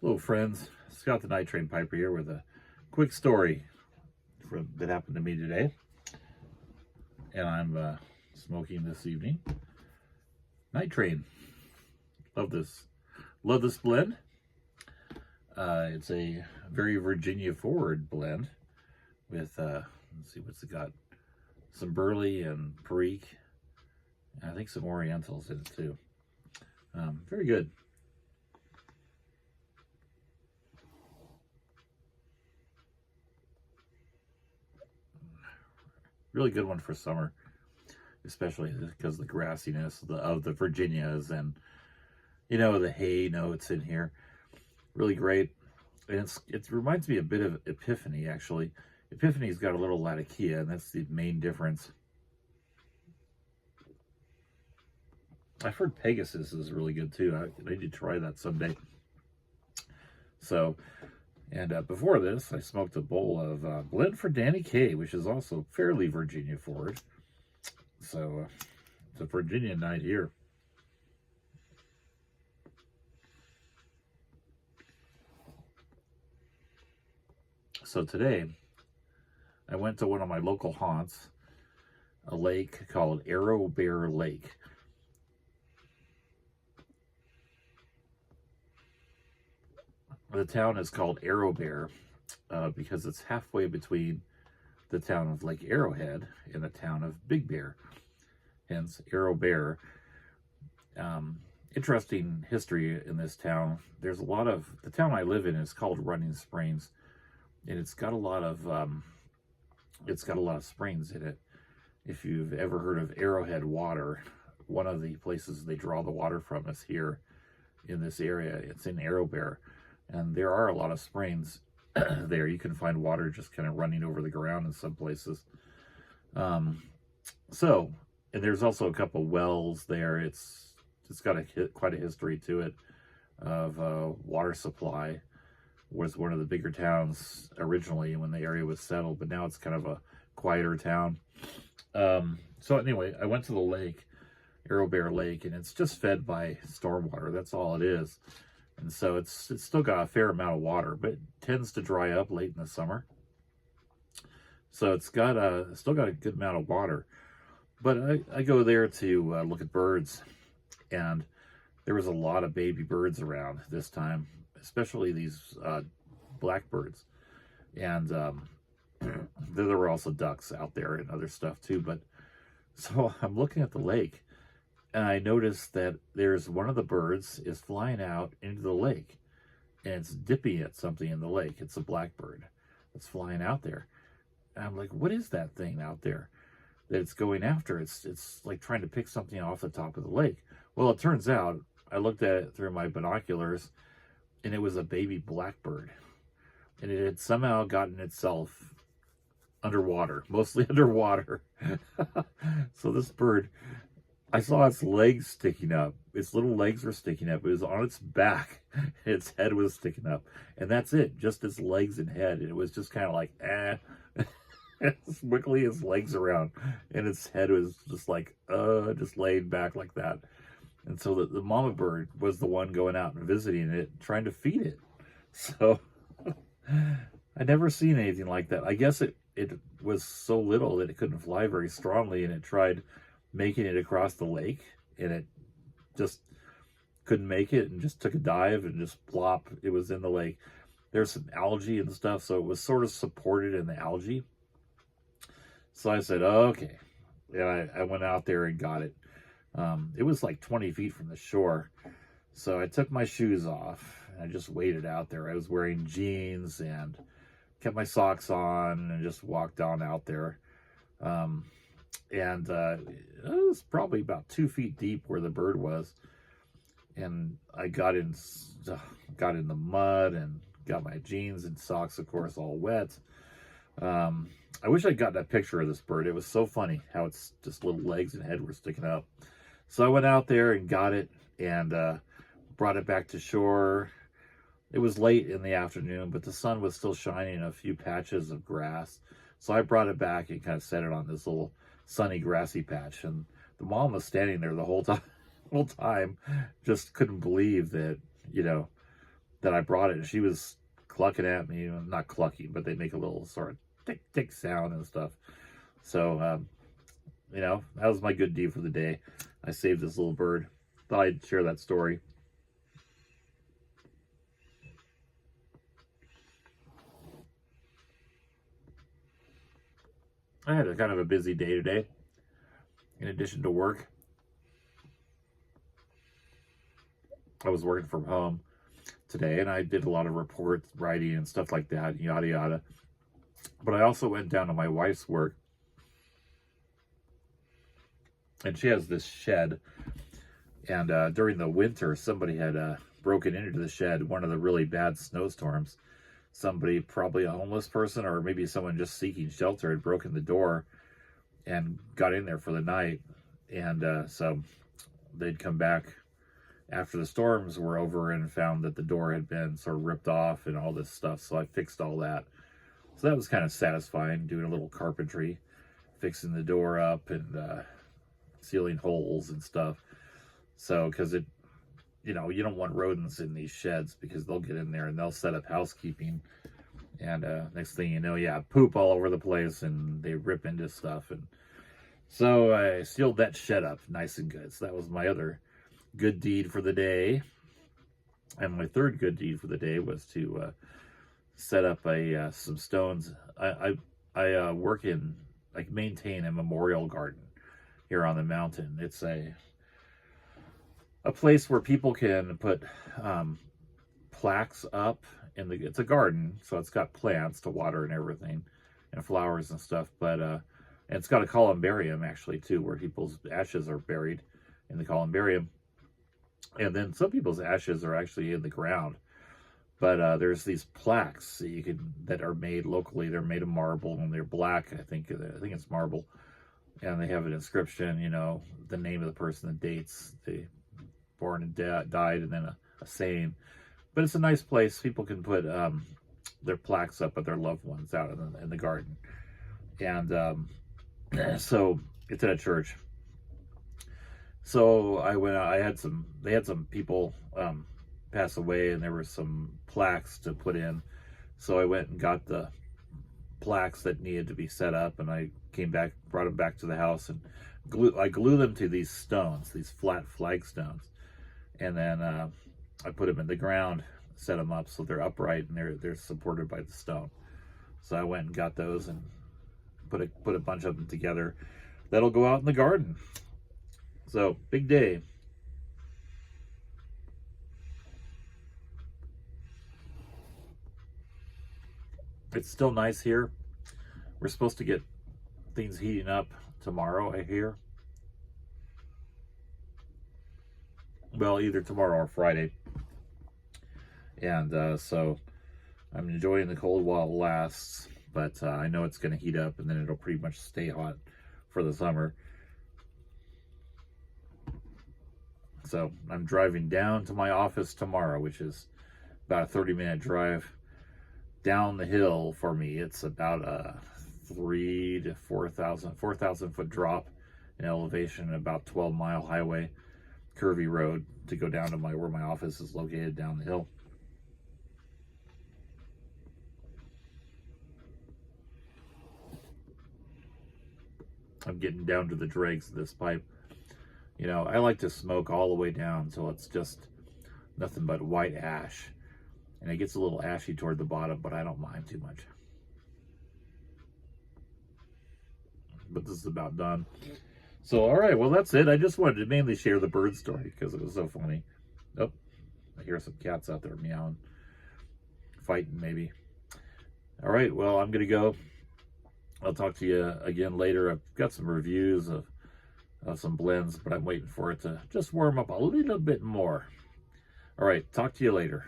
Hello friends, Scott the Night Train Piper here with a quick story that happened to me today. And I'm smoking this evening. Night Train. Love this blend. It's a very Virginia forward blend with, let's see what's it got. Some burley and perique. And I think some orientals in it too. Very good. Really good one for summer, especially because of the grassiness of the Virginias and, you know, the hay notes in here. Really great. And it reminds me a bit of Epiphany, actually. Epiphany's got a little Latakia, and that's the main difference. I've heard Pegasus is really good too. I need to try that someday. So, and before this, I smoked a bowl of blend for Danny K, which is also fairly Virginia forward. So, it's a Virginia night here. So today, I went to one of my local haunts, a lake called Arrowbear Lake. The town is called Arrowbear because it's halfway between the town of Lake Arrowhead and the town of Big Bear, hence Arrowbear. Interesting history in this town. There's a lot of, the town I live in is called Running Springs, and it's got a lot of springs in it. If you've ever heard of Arrowhead water, one of the places they draw the water from is here in this area. It's in Arrowbear. And there are a lot of springs there. You can find water just kind of running over the ground in some places. And there's also a couple wells there. It's got quite a history to it of water supply. Was one of the bigger towns originally when the area was settled, but now it's kind of a quieter town. So anyway, I went to the lake, Arrowbear Lake, and it's just fed by stormwater. That's all it is. And so it's still got a fair amount of water, but it tends to dry up late in the summer. So it's still got a good amount of water. But I go there to look at birds, and there was a lot of baby birds around this time, especially these blackbirds. And there were also ducks out there and other stuff too. But so I'm looking at the lake, and I noticed that there's one of the birds is flying out into the lake, and it's dipping at something in the lake. It's a blackbird that's flying out there. And I'm like, what is that thing out there that it's going after? It's like trying to pick something off the top of the lake. Well, it turns out, I looked at it through my binoculars, and it was a baby blackbird. And it had somehow gotten itself underwater, mostly underwater. So this bird, I saw its legs sticking up. Its little legs were sticking up. It was on its back. Its head was sticking up. And that's it. Just its legs and head. And it was just kind of like, wiggly its legs around. And its head was just like, just laid back like that. And so the mama bird was the one going out and visiting it, trying to feed it. So I'd never seen anything like that. I guess it was so little that it couldn't fly very strongly, and it tried making it across the lake, and it just couldn't make it and just took a dive and just plop, it was in the lake. There's some algae and stuff, so it was sort of supported in the algae. So I said, oh, okay. And I went out there and got it. It was like 20 feet from the shore. So I took my shoes off and I just waited out there. I was wearing jeans and kept my socks on and just walked on out there. And it was probably about 2 feet deep where the bird was. And I got in the mud and got my jeans and socks, of course, all wet. I wish I'd gotten a picture of this bird. It was so funny how its just little legs and head were sticking up. So I went out there and got it and brought it back to shore. It was late in the afternoon, but the sun was still shining in a few patches of grass. So I brought it back and kind of set it on this little sunny grassy patch. And the mom was standing there the whole time, just couldn't believe that, you know, that I brought it, and she was clucking at me. Not clucking, but they make a little sort of tick tick sound and stuff. So you know, that was my good deed for the day. I saved this little bird. Thought I'd share that story. I had a kind of a busy day today. In addition to work, I was working from home today, and I did a lot of reports, writing, and stuff like that, yada yada. But I also went down to my wife's work, and she has this shed. And during the winter, somebody had broken into the shed. One of the really bad snowstorms. Somebody, probably a homeless person, or maybe someone just seeking shelter, had broken the door and got in there for the night. And so they'd come back after the storms were over and found that the door had been sort of ripped off and all this stuff. So I fixed all that. So that was kind of satisfying, doing a little carpentry, fixing the door up and sealing holes and stuff. So, because it, you know, you don't want rodents in these sheds because they'll get in there and they'll set up housekeeping. And next thing you know, yeah, poop all over the place and they rip into stuff. And so I sealed that shed up nice and good. So that was my other good deed for the day. And my third good deed for the day was to set up some stones. I maintain a memorial garden here on the mountain. It's a place where people can put plaques up it's a garden, so it's got plants to water and everything, and flowers and stuff, but and it's got a columbarium actually too, where people's ashes are buried in the columbarium. And then some people's ashes are actually in the ground, but there's these plaques that are made locally. They're made of marble and they're black. I think it's marble, and they have an inscription, you know, the name of the person, the dates they born and died, and then a saying. But it's a nice place. People can put their plaques up of their loved ones out in the garden. And so it's at a church. So I went out. They had some people pass away, and there were some plaques to put in. So I went and got the plaques that needed to be set up, and I came back, brought them back to the house, and I glue them to these stones, these flat flagstones. And then I put them in the ground, set them up so they're upright and they're supported by the stone. So I went and got those and put a bunch of them together. That'll go out in the garden. So big day. It's still nice here. We're supposed to get things heating up tomorrow, I hear. Well, either tomorrow or Friday. And so I'm enjoying the cold while it lasts, but I know it's going to heat up and then it'll pretty much stay hot for the summer. So I'm driving down to my office tomorrow, which is about a 30-minute drive down the hill for me. It's about a 3,000 to 4,000 foot drop in elevation, about 12-mile highway, curvy road to go down to where my office is located down the hill. I'm getting down to the dregs of this pipe. You know, I like to smoke all the way down until it's just nothing but white ash. And it gets a little ashy toward the bottom, but I don't mind too much. But this is about done. So, all right, well, that's it. I just wanted to mainly share the bird story because it was so funny. Oh, I hear some cats out there meowing, fighting maybe. All right, well, I'm going to go. I'll talk to you again later. I've got some reviews of some blends, but I'm waiting for it to just warm up a little bit more. All right, talk to you later.